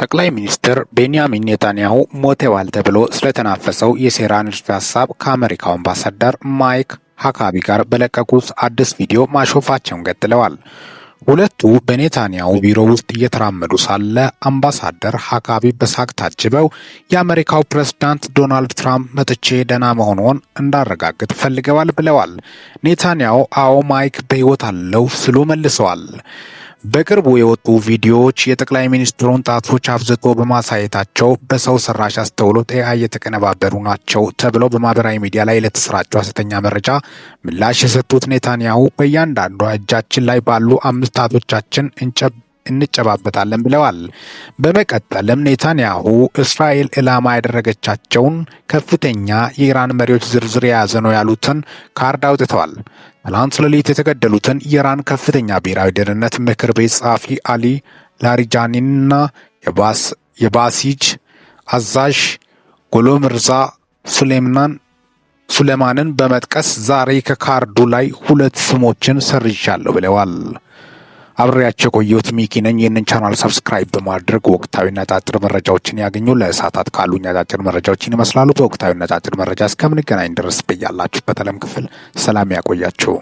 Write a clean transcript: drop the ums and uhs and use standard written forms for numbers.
ጠቅላይ ሚኒስትር ቤንያሚን ኔታንያሁ ሞተዋል ተብሎ ስለተናፈሰው የሴራ ንድፈ ሐሳብ ከአሜሪካው አምባሳደር ማይክ ሀካቢ ጋር በለቀቁት አዲስ ቪዲዮ ማሾፋቸውን ቀጥለዋል። ሁለቱ በኔታንያሁ ቢሮ ውስጥ እየተራመዱ ሳለ አምባሳደር ሀካቢ በሳቅ ታጅበው የአሜሪካው ፕሬዝዳንት ዶናልድ ትራምፕ መጥቼ ደህና መሆኑን እንዳረጋግጥ ፈልገዋል ብለዋል። ኔታንያሁ አዎ ማይክ በሕይወት አለው ሲሉ መልሰዋል። በቅርቡ የወጡ ቪዲዮዎች የጠቅላይ ሚኒስትሩን ጣቶች አብዝቶ በማሳየታቸው በሰው ሰራሽ አስተውሎት AI የተቀነባበሩ ናቸው ተብለው በማህበራዊ ሚዲያ ላይ ለተሰራጩ ሐሰተኛ መረጃ ምላሽ የሰጡት ኔታንያሁ በእያንዳንዷ እጃችን ላይ ባሉ 5 ጣቶቻችን እንጨባበጣለን ብለዋል። በመቀጠልም ኔታንያሁ እስራኤል ኢላማ ያደረገቻቸውን ከፍተኛ የኢራን መሪዎች ዝርዝር የያዘ ነው ያሉትን ካርድ አውጥተዋል። ትላንት ሌሊት የተገደሉትን የኢራን ከፍተኛ ብሔራዊ ደህንነት ምክር ቤት ጸሐፊ አሊ ላሪጃኒንና የባሲጅ አዛዥ ጎሎምርዛ ሱሌማንን በመጥቀስ ዛሬ ከካርዱ ላይ 2 ስሞችን ሰርዣለሁ ብለዋል። አብሬያቸው ቆየሁት ሚኪ ነኝ። ይህንን ቻናል ሰብስክራይብ በማድረግ ወቅታዊና አጫጭር መረጃዎችን ያገኙ። ለሰዓታት ካሉኝ አጫጭር መረጃዎችን ይመስላሉ። በወቅታዊና አጫጭር መረጃ እስከምንገናኝ ድረስ በያላችሁበት ዓለም ክፍል ሰላም ያቆያችሁ።